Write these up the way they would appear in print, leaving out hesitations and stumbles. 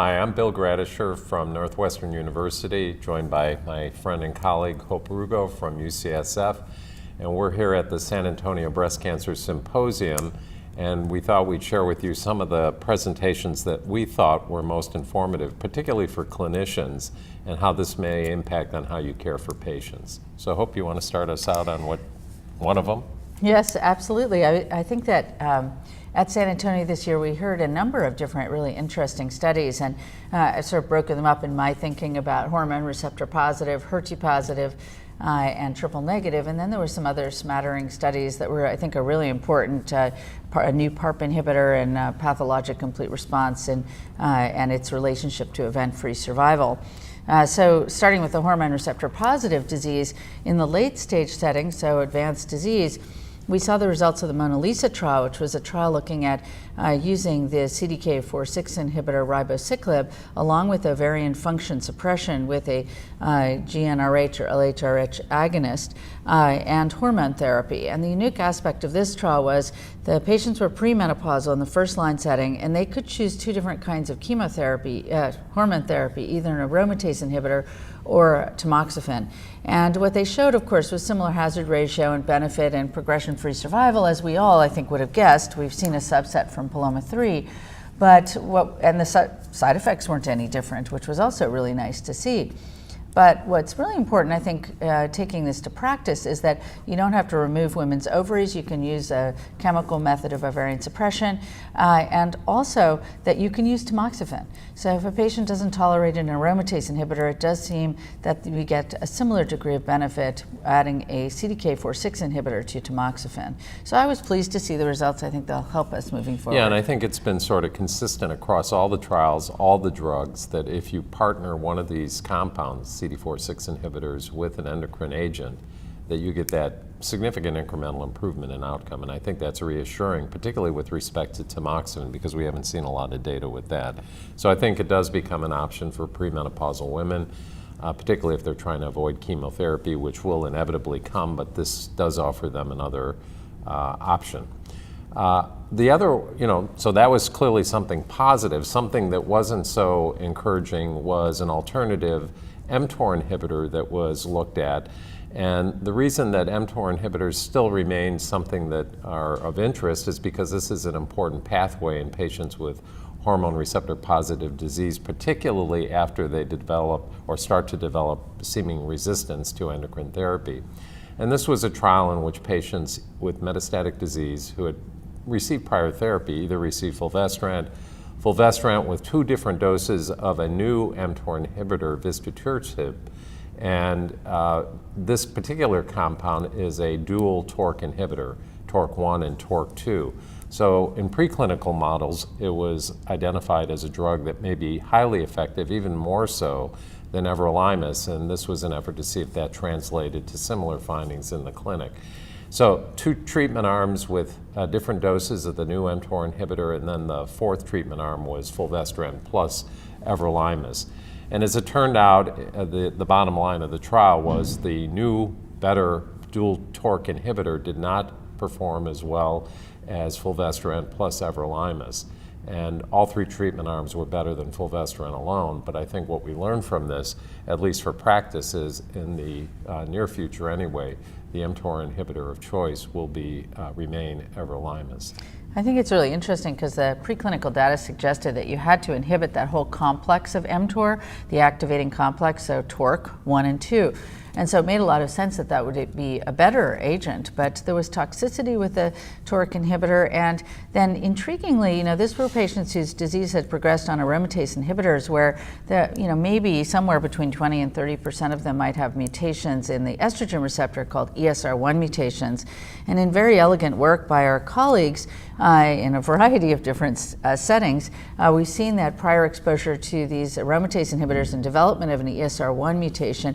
Hi, I'm Bill Gradishar from Northwestern University, joined by my friend and colleague Hope Rugo from UCSF, and we're here at the San Antonio Breast Cancer Symposium, and we thought we'd share with you some of the presentations that we thought were most informative, particularly for clinicians, and how this may impact on how you care for patients. So I hope you want to start us out on one of them. Yes, absolutely. I think that at San Antonio this year we heard a number of different really interesting studies, and I've sort of broken them up in my thinking about hormone receptor positive, HER2 positive, and triple negative, and then there were some other smattering studies that were, I think, are really important. A new PARP inhibitor and pathologic complete response and its relationship to event-free survival. So starting with the hormone receptor positive disease, in the late stage setting, so advanced disease, we saw the results of the Mona Lisa trial, which was a trial looking at using the CDK4/6 inhibitor ribociclib along with ovarian function suppression with a GnRH or LHRH agonist and hormone therapy. And the unique aspect of this trial was the patients were premenopausal in the first line setting, and they could choose two different kinds of chemotherapy, hormone therapy, either an aromatase inhibitor or tamoxifen. And what they showed, of course, was similar hazard ratio and benefit and progression-free survival, as we all, I think, would have guessed. We've seen a subset from Paloma 3, but the side effects weren't any different, which was also really nice to see. But what's really important, I think, taking this to practice is that you don't have to remove women's ovaries. You can use a chemical method of ovarian suppression, and also that you can use tamoxifen. So if a patient doesn't tolerate an aromatase inhibitor, it does seem that we get a similar degree of benefit adding a CDK4/6 inhibitor to tamoxifen. So I was pleased to see the results. I think they'll help us moving forward. Yeah, and I think it's been sort of consistent across all the trials, all the drugs, that if you partner one of these compounds, CDK4/6 inhibitors, with an endocrine agent, that you get that significant incremental improvement in outcome. And I think that's reassuring, particularly with respect to tamoxifen, because we haven't seen a lot of data with that. So I think it does become an option for premenopausal women, particularly if they're trying to avoid chemotherapy, which will inevitably come, but this does offer them another option. The other, so that was clearly something positive. Something that wasn't so encouraging was an alternative mTOR inhibitor that was looked at. And the reason that mTOR inhibitors still remain something that are of interest is because this is an important pathway in patients with hormone receptor positive disease, particularly after they develop or start to develop seeming resistance to endocrine therapy. And this was a trial in which patients with metastatic disease who had received prior therapy either received fulvestrant with two different doses of a new mTOR inhibitor, vistutirtib. And this particular compound is a dual TORC inhibitor, TORC1 and TORC2. So in preclinical models, it was identified as a drug that may be highly effective, even more so than everolimus, and this was an effort to see if that translated to similar findings in the clinic. So two treatment arms with different doses of the new mTOR inhibitor, and then the fourth treatment arm was fulvestrant plus everolimus. And as it turned out, the bottom line of the trial was the new, better dual TORC inhibitor did not perform as well as fulvestrant plus everolimus. And all three treatment arms were better than fulvestrant alone. But I think what we learned from this, at least for practice, is in the near future anyway, the mTOR inhibitor of choice will remain everolimus. I think it's really interesting because the preclinical data suggested that you had to inhibit that whole complex of mTOR, the activating complex, so TORC 1 and 2. And so it made a lot of sense that that would be a better agent, but there was toxicity with the TORC inhibitor. And then intriguingly, this were patients whose disease had progressed on aromatase inhibitors where maybe somewhere between 20 and 30% of them might have mutations in the estrogen receptor called ESR1 mutations. And in very elegant work by our colleagues in a variety of different settings, we've seen that prior exposure to these aromatase inhibitors and development of an ESR1 mutation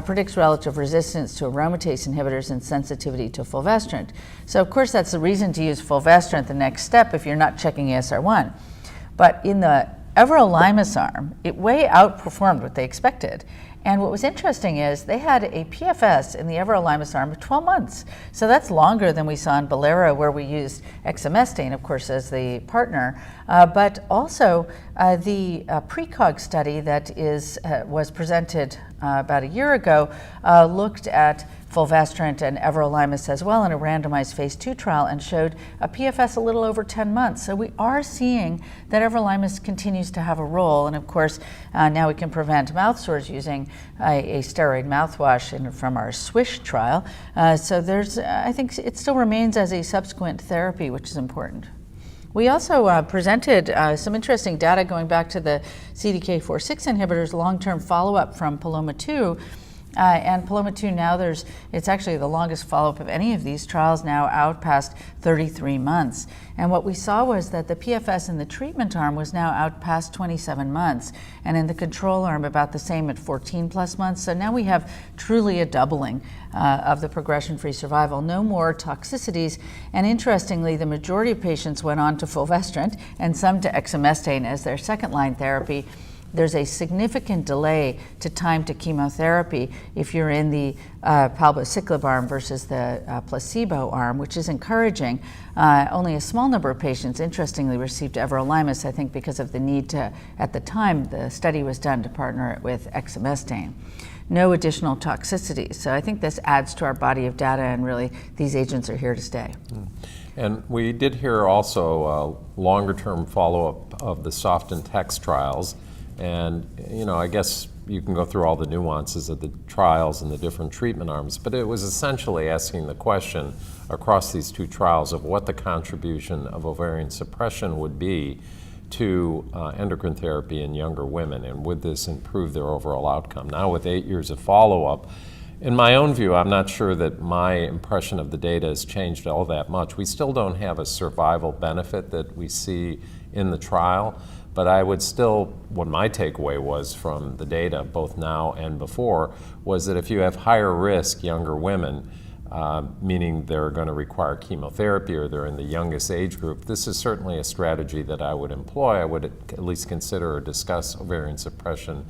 predicts relative resistance to aromatase inhibitors and sensitivity to fulvestrant. So of course that's the reason to use fulvestrant the next step if you're not checking ESR1. But in the everolimus arm, it way outperformed what they expected. And what was interesting is they had a PFS in the everolimus arm of 12 months. So that's longer than we saw in Bolero, where we used exemestane, of course, as the partner. But also the precog study that was presented about a year ago looked at fulvestrant and everolimus as well in a randomized phase 2 trial and showed a PFS a little over 10 months. So we are seeing that everolimus continues to have a role. And of course, now we can prevent mouth sores using a steroid mouthwash from our SWISH trial. So I think it still remains as a subsequent therapy, which is important. We also presented some interesting data going back to the CDK4/6 inhibitors long-term follow-up from PALOMA-2. And PALOMA-2 now it's actually the longest follow-up of any of these trials, now out past 33 months. And what we saw was that the PFS in the treatment arm was now out past 27 months, and in the control arm about the same at 14 plus months. So now we have truly a doubling of the progression-free survival, no more toxicities. And interestingly, the majority of patients went on to fulvestrant and some to exemestane as their second-line therapy. There's a significant delay to time to chemotherapy if you're in the palbociclib arm versus the placebo arm, which is encouraging. Only a small number of patients, interestingly, received everolimus, I think because of the need to, at the time the study was done, to partner it with exemestane. No additional toxicities. So I think this adds to our body of data, and really these agents are here to stay. And we did hear also longer-term follow-up of the soft and text trials. And, I guess you can go through all the nuances of the trials and the different treatment arms, but it was essentially asking the question across these two trials of what the contribution of ovarian suppression would be to endocrine therapy in younger women, and would this improve their overall outcome. Now, with 8 years of follow-up, in my own view, I'm not sure that my impression of the data has changed all that much. We still don't have a survival benefit that we see in the trial. But I would still, what my takeaway was from the data, both now and before, was that if you have higher risk younger women, meaning they're going to require chemotherapy or they're in the youngest age group, this is certainly a strategy that I would employ. I would at least consider or discuss ovarian suppression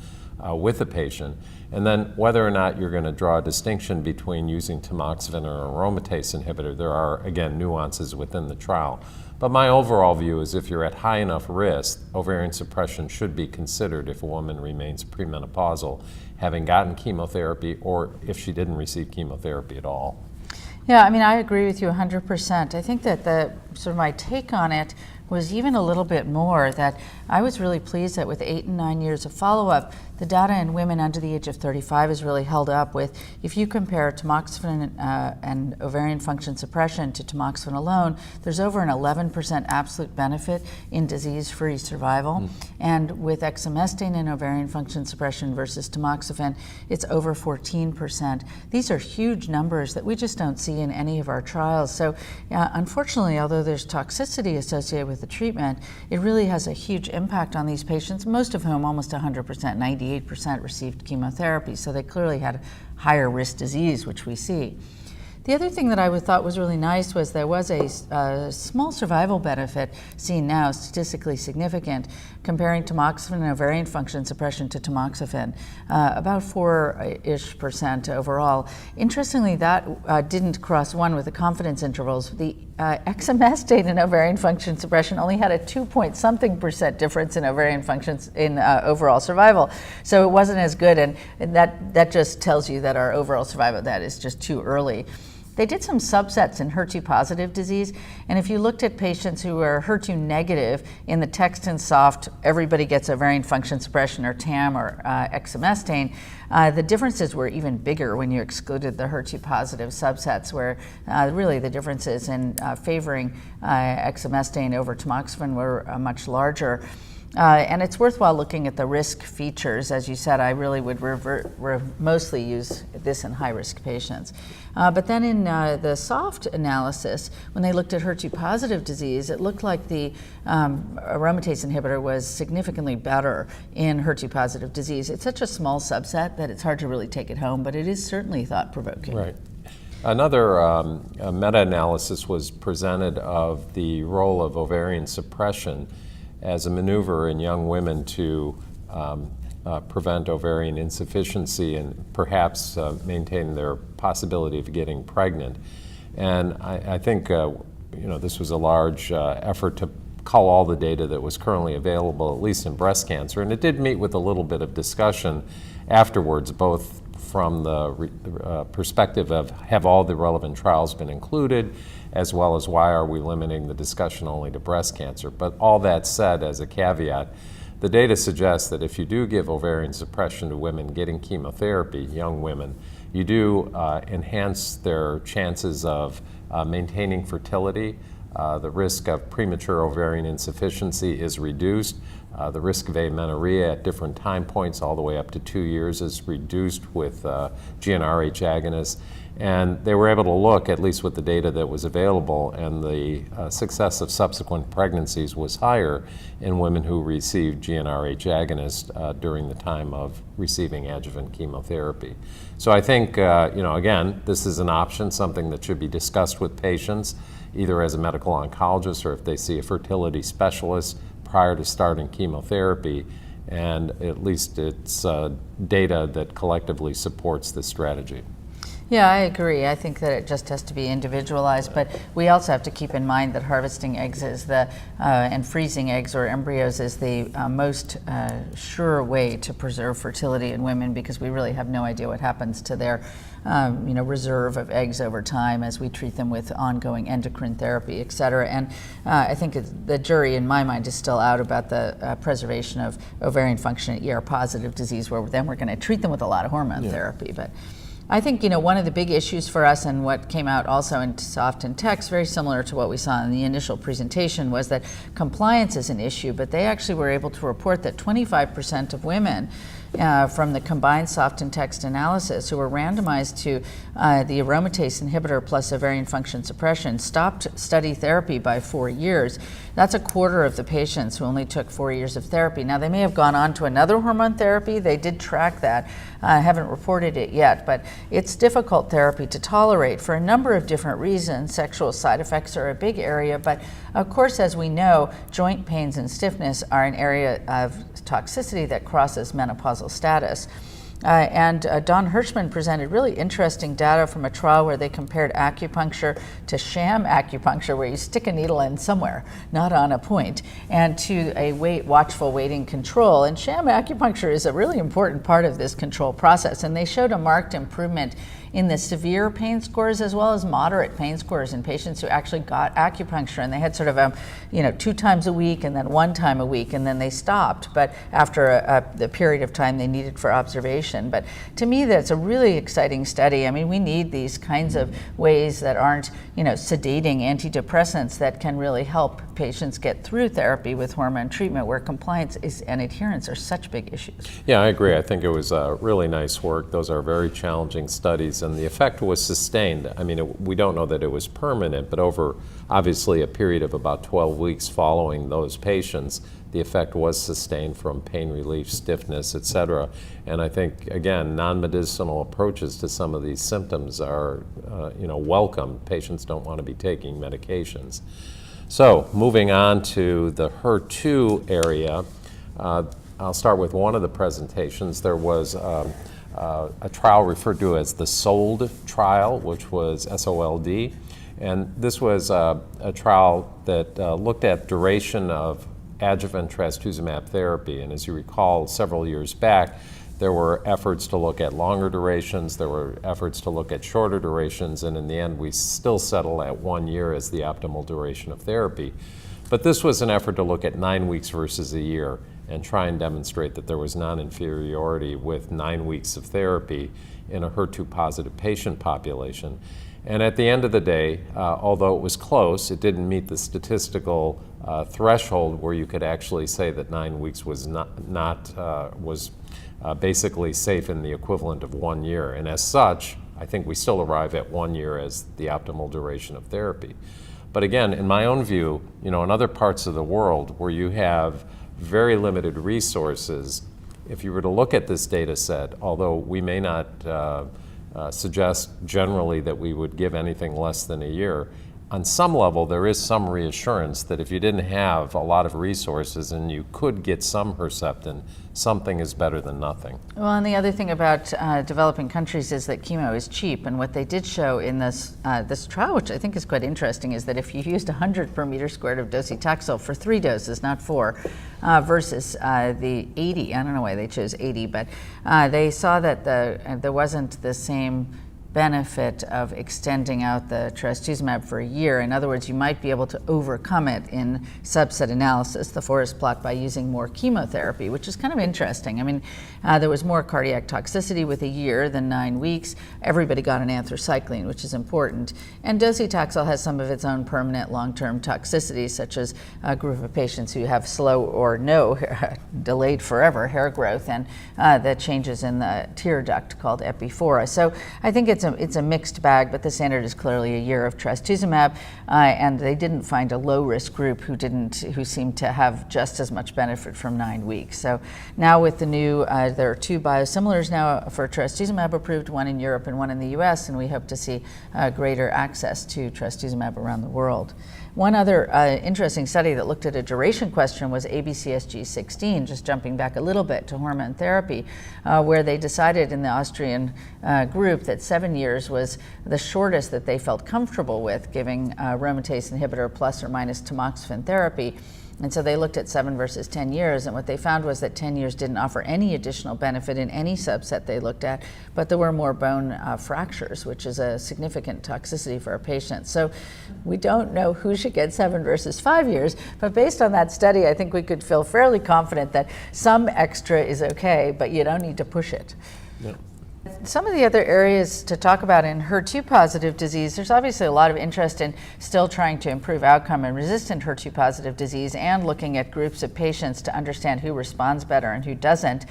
with the patient. And then whether or not you're going to draw a distinction between using tamoxifen or aromatase inhibitor, there are, again, nuances within the trial. But my overall view is if you're at high enough risk, ovarian suppression should be considered if a woman remains premenopausal, having gotten chemotherapy, or if she didn't receive chemotherapy at all. Yeah, I agree with you 100%. I think that my take on it was even a little bit more that I was really pleased that with 8 and 9 years of follow-up, the data in women under the age of 35 is really held up with, if you compare tamoxifen and ovarian function suppression to tamoxifen alone, there's over an 11% absolute benefit in disease-free survival. And with exemestane and ovarian function suppression versus tamoxifen, it's over 14%. These are huge numbers that we just don't see in any of our trials. So unfortunately, although there's toxicity associated with the treatment, it really has a huge impact on these patients, most of whom, almost 100%, 98% received chemotherapy. So they clearly had higher risk disease, which we see. The other thing that I thought was really nice was there was a small survival benefit seen now, statistically significant, comparing tamoxifen and ovarian function suppression to tamoxifen, about 4-ish% overall. Interestingly, that didn't cross one with the confidence intervals. The exemestane and ovarian function suppression only had a 2-point-something% difference in ovarian functions in overall survival. So it wasn't as good, and that just tells you that our overall survival, that is just too early. They did some subsets in HER2-positive disease, and if you looked at patients who were HER2-negative in the text and soft, everybody gets ovarian function suppression or TAM or exemestane, the differences were even bigger when you excluded the HER2-positive subsets, where really the differences in favoring exemestane over tamoxifen were much larger. And it's worthwhile looking at the risk features. As you said, I really would mostly use this in high-risk patients. But then in the soft analysis, when they looked at HER2-positive disease, it looked like the aromatase inhibitor was significantly better in HER2-positive disease. It's such a small subset that it's hard to really take it home, but it is certainly thought-provoking. Right. Another meta-analysis was presented of the role of ovarian suppression as a maneuver in young women to prevent ovarian insufficiency and perhaps maintain their possibility of getting pregnant. And I think this was a large effort to cull all the data that was currently available, at least in breast cancer. And it did meet with a little bit of discussion afterwards, both from the perspective of have all the relevant trials been included, as well as why are we limiting the discussion only to breast cancer. But all that said, as a caveat, the data suggests that if you do give ovarian suppression to women getting chemotherapy, young women, you do enhance their chances of maintaining fertility. The risk of premature ovarian insufficiency is reduced. The risk of amenorrhea at different time points, all the way up to 2 years, is reduced with GnRH agonists. And they were able to look, at least with the data that was available, and the success of subsequent pregnancies was higher in women who received GnRH agonists during the time of receiving adjuvant chemotherapy. So I think, again, this is an option, something that should be discussed with patients, either as a medical oncologist or if they see a fertility specialist prior to starting chemotherapy. And at least it's data that collectively supports this strategy. Yeah, I agree. I think that it just has to be individualized, but we also have to keep in mind that harvesting eggs is and freezing eggs or embryos is the most sure way to preserve fertility in women, because we really have no idea what happens to their reserve of eggs over time as we treat them with ongoing endocrine therapy, et cetera. And I think the jury, in my mind, is still out about the preservation of ovarian function in ER-positive disease, where then we're going to treat them with a lot of hormone therapy. But I think, one of the big issues for us, and what came out also in soft and text, very similar to what we saw in the initial presentation, was that compliance is an issue, but they actually were able to report that 25% of women from the combined soft and text analysis who were randomized to the aromatase inhibitor plus ovarian function suppression stopped study therapy by 4 years. That's a quarter of the patients who only took 4 years of therapy. Now, they may have gone on to another hormone therapy. They did track that. I haven't reported it yet, but it's difficult therapy to tolerate for a number of different reasons. Sexual side effects are a big area, but of course, as we know, joint pains and stiffness are an area of toxicity that crosses menopausal status. And Don Hirschman presented really interesting data from a trial where they compared acupuncture to sham acupuncture, where you stick a needle in somewhere, not on a point, and to a watchful waiting control. And sham acupuncture is a really important part of this control process. And they showed a marked improvement in the severe pain scores as well as moderate pain scores in patients who actually got acupuncture. And they had sort of 2 times a week and then 1 time a week, and then they stopped, but after the period of time they needed for observation. But to me, that's a really exciting study. I mean, we need these kinds of ways that aren't, sedating antidepressants, that can really help patients get through therapy with hormone treatment, where compliance and adherence are such big issues. Yeah, I agree. I think it was really nice work. Those are very challenging studies, and the effect was sustained. I mean, we don't know that it was permanent, but over obviously a period of about 12 weeks following those patients, the effect was sustained from pain relief, stiffness, et cetera. And I think, again, non-medicinal approaches to some of these symptoms are, welcome. Patients don't want to be taking medications. So moving on to the HER2 area, I'll start with one of the presentations. There was a trial referred to as the SOLD trial, which was SOLD. And this was a trial that looked at duration of adjuvant trastuzumab therapy. And as you recall, several years back, there were efforts to look at longer durations, there were efforts to look at shorter durations, and in the end, we still settle at 1 year as the optimal duration of therapy. But this was an effort to look at 9 weeks versus a year and try and demonstrate that there was non-inferiority with 9 weeks of therapy in a HER2-positive patient population. And at the end of the day, although it was close, it didn't meet the statistical threshold where you could actually say that 9 weeks was basically safe in the equivalent of 1 year. And as such, I think we still arrive at 1 year as the optimal duration of therapy. But again, in my own view, in other parts of the world where you have very limited resources, if you were to look at this data set, although we may not suggest generally that we would give anything less than a year, on some level, there is some reassurance that if you didn't have a lot of resources and you could get some Herceptin, something is better than nothing. Well, and the other thing about developing countries is that chemo is cheap. And what they did show in this trial, which I think is quite interesting, is that if you used 100 per meter squared of docetaxel for 3 doses, not 4, versus the 80, I don't know why they chose 80, but they saw that there wasn't the same benefit of extending out the trastuzumab for a year. In other words, you might be able to overcome it in subset analysis, the forest plot, by using more chemotherapy, which is kind of interesting. I mean, there was more cardiac toxicity with a year than 9 weeks. Everybody got an anthracycline, which is important. And docetaxel has some of its own permanent long-term toxicities, such as a group of patients who have slow or no, delayed forever hair growth, and the changes in the tear duct called epiphora. So I think it's a mixed bag, but the standard is clearly a year of trastuzumab, and they didn't find a low-risk group who seemed to have just as much benefit from 9 weeks. So now with the new, there are 2 biosimilars now for trastuzumab approved, one in Europe and one in the US, and we hope to see greater access to trastuzumab around the world. One other interesting study that looked at a duration question was ABCSG16, just jumping back a little bit to hormone therapy, where they decided in the Austrian group that 7 years was the shortest that they felt comfortable with giving aromatase inhibitor plus or minus tamoxifen therapy. And so they looked at 7 versus 10 years, and what they found was that 10 years didn't offer any additional benefit in any subset they looked at, but there were more bone fractures, which is a significant toxicity for our patients. So we don't know who should get 7 versus 5 years, but based on that study, I think we could feel fairly confident that some extra is okay, but you don't need to push it. Yeah. Some of the other areas to talk about in HER2-positive disease, there's obviously a lot of interest in still trying to improve outcome in resistant HER2-positive disease and looking at groups of patients to understand who responds better and who doesn't.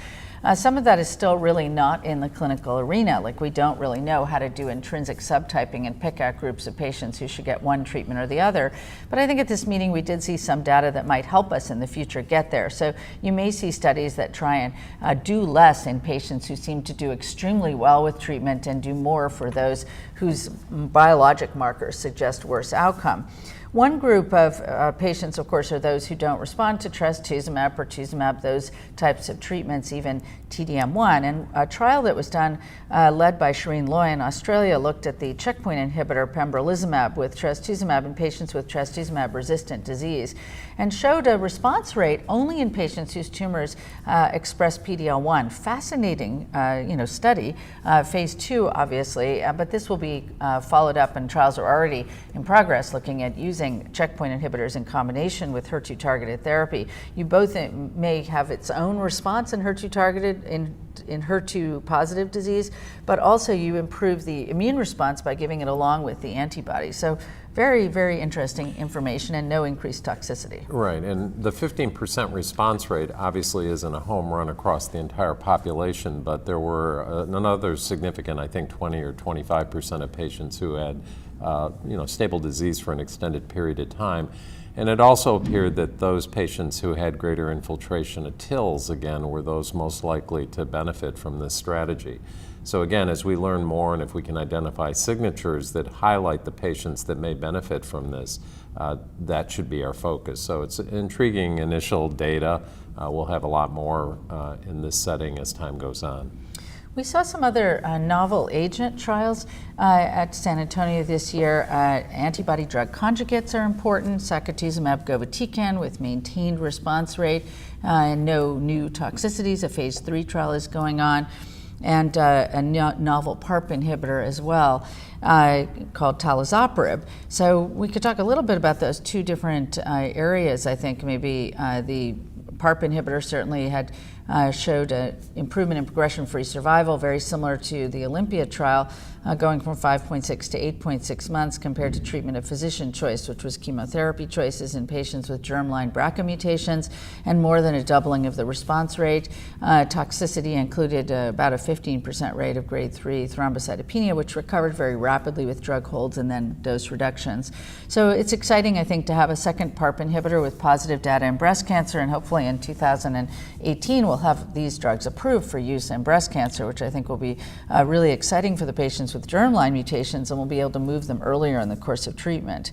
Some of that is still really not in the clinical arena. Like, we don't really know how to do intrinsic subtyping and pick out groups of patients who should get one treatment or the other. But I think at this meeting we did see some data that might help us in the future get there. So you may see studies that try and do less in patients who seem to do extremely well with treatment and do more for those whose biologic markers suggest worse outcome. One group of patients, of course, are those who don't respond to trastuzumab, pertuzumab, those types of treatments, even TDM1. And a trial that was done, led by Shireen Loy in Australia, looked at the checkpoint inhibitor pembrolizumab with trastuzumab in patients with trastuzumab-resistant disease, and showed a response rate only in patients whose tumors express PD-L1. Fascinating, study. Phase 2, obviously, but this will be followed up, and trials are already in progress looking at using checkpoint inhibitors in combination with HER2-targeted therapy. You both may have its own response in HER2-targeted, in HER2-positive disease, but also you improve the immune response by giving it along with the antibody. So very, very interesting information and no increased toxicity. Right, and the 15% response rate obviously isn't a home run across the entire population, but there were another significant, I think 20 or 25% of patients who had stable disease for an extended period of time. And it also appeared that those patients who had greater infiltration of TILs, again, were those most likely to benefit from this strategy. So again, as we learn more and if we can identify signatures that highlight the patients that may benefit from this, that should be our focus. So it's intriguing initial data. We'll have a lot more in this setting as time goes on. We saw some other novel agent trials at San Antonio this year. Antibody drug conjugates are important. Sacituzumab govitecan with maintained response rate and no new toxicities. A phase 3 trial is going on. And a novel PARP inhibitor as well called talazoparib. So we could talk a little bit about those 2 different areas. I think maybe the PARP inhibitor certainly had showed an improvement in progression-free survival, very similar to the Olympia trial, going from 5.6 to 8.6 months compared to treatment of physician choice, which was chemotherapy choices in patients with germline BRCA mutations, and more than a doubling of the response rate. Toxicity included about a 15% rate of grade 3 thrombocytopenia, which recovered very rapidly with drug holds and then dose reductions. So it's exciting, I think, to have a second PARP inhibitor with positive data in breast cancer, and hopefully in 2018 we'll we'll have these drugs approved for use in breast cancer, which I think will be really exciting for the patients with germline mutations, and we'll be able to move them earlier in the course of treatment.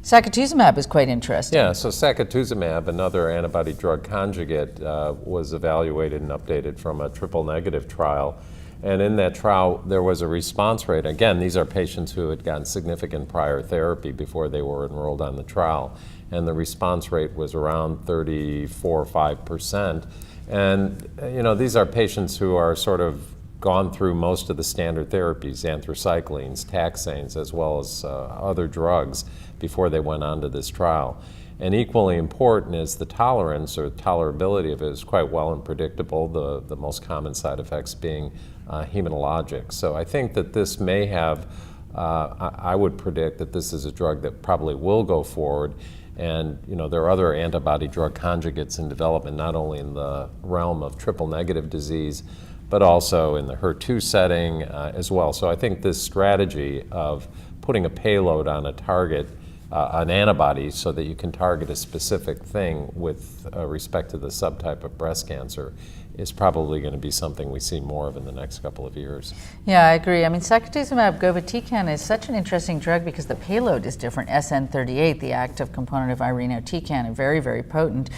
Sacituzumab is quite interesting. Yeah, so sacituzumab, another antibody drug conjugate, was evaluated and updated from a triple negative trial. And in that trial, there was a response rate. Again, these are patients who had gotten significant prior therapy before they were enrolled on the trial. And the response rate was around 34 or 5%. And, you know, these are patients who are sort of gone through most of the standard therapies, anthracyclines, taxanes, as well as other drugs before they went on to this trial. And equally important is the tolerance or tolerability of it is quite well and predictable, the most common side effects being hematologic. So I think that this may have, I would predict that this is a drug that probably will go forward. And you know, there are other antibody drug conjugates in development, not only in the realm of triple negative disease, but also in the HER2 setting as well. So I think this strategy of putting a payload on a target, an antibody, so that you can target a specific thing with respect to the subtype of breast cancer is probably going to be something we see more of in the next couple of years. Yeah, I agree. I mean, sacituzumab govitecan is such an interesting drug because the payload is different. SN38, the active component of irinotecan, and very, very potent.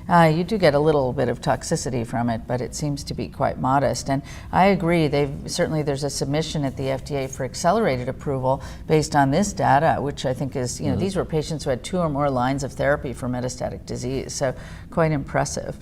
You do get a little bit of toxicity from it, but it seems to be quite modest. And I agree, certainly there's a submission at the FDA for accelerated approval based on this data, which I think is, you know, these were patients who had 2 or more lines of therapy for metastatic disease, so quite impressive.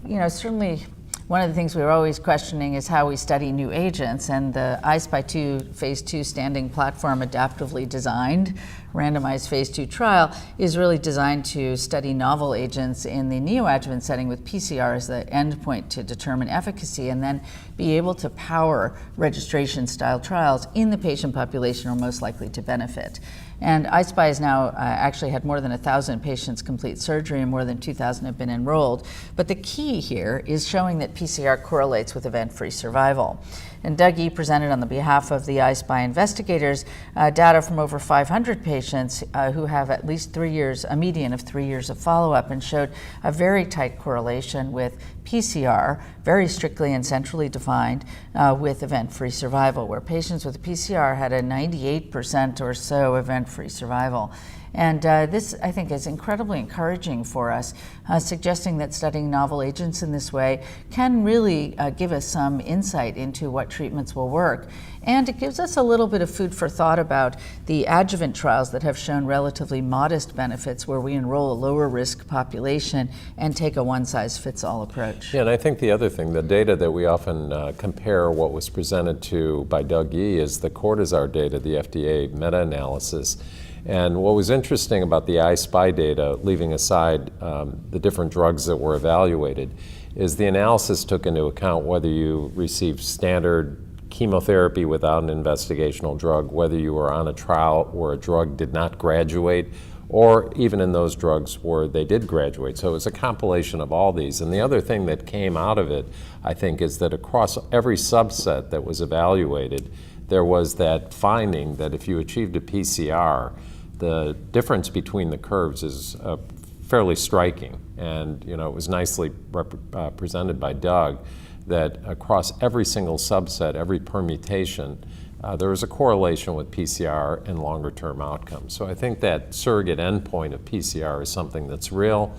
You know, certainly one of the things we were always questioning is how we study new agents, and the I-SPY 2 phase 2 standing platform adaptively designed randomized phase 2 trial is really designed to study novel agents in the neoadjuvant setting with PCR as the endpoint to determine efficacy, and then be able to power registration style trials in the patient population who are most likely to benefit. And I-SPY has now actually had more than 1,000 patients complete surgery and more than 2,000 have been enrolled. But the key here is showing that PCR correlates with event-free survival. And Doug E. presented on the behalf of the I-SPY investigators data from over 500 patients who have at least 3 years, a median of 3 years of follow-up, and showed a very tight correlation with PCR, very strictly and centrally defined, with event-free survival, where patients with PCR had a 98% or so event-free survival. And this, I think, is incredibly encouraging for us, suggesting that studying novel agents in this way can really give us some insight into what treatments will work. And it gives us a little bit of food for thought about the adjuvant trials that have shown relatively modest benefits, where we enroll a lower risk population and take a one-size-fits-all approach. Yeah, and I think the other thing, the data that we often compare what was presented to by Doug E. is the Cortizar data, the Fda Meta-Analysis. And what was interesting about the I-SPY data, leaving aside the different drugs that were evaluated, is the analysis took into account whether you received standard chemotherapy without an investigational drug, whether you were on a trial where a drug did not graduate, or even in those drugs where they did graduate. So it was a compilation of all these. And the other thing that came out of it, I think, is that across every subset that was evaluated, there was that finding that if you achieved a PCR, the difference between the curves is fairly striking. And you know, it was nicely presented by Doug that across every single subset, every permutation, there was a correlation with PCR and longer-term outcomes. So I think that surrogate endpoint of PCR is something that's real,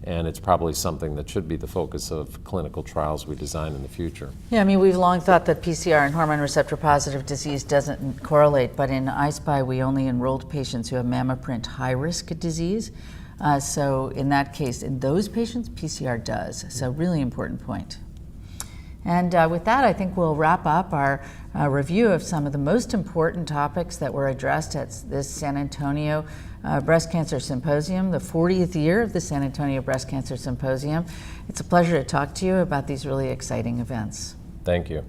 and it's probably something that should be the focus of clinical trials we design in the future. Yeah, I mean, we've long thought that PCR and hormone receptor-positive disease doesn't correlate, but in I-SPY we only enrolled patients who have mammoprint high-risk disease. So in that case, in those patients, PCR does. So really important point. And with that, I think we'll wrap up our review of some of the most important topics that were addressed at this San Antonio Breast Cancer Symposium, the 40th year of the San Antonio Breast Cancer Symposium. It's a pleasure to talk to you about these really exciting events. Thank you.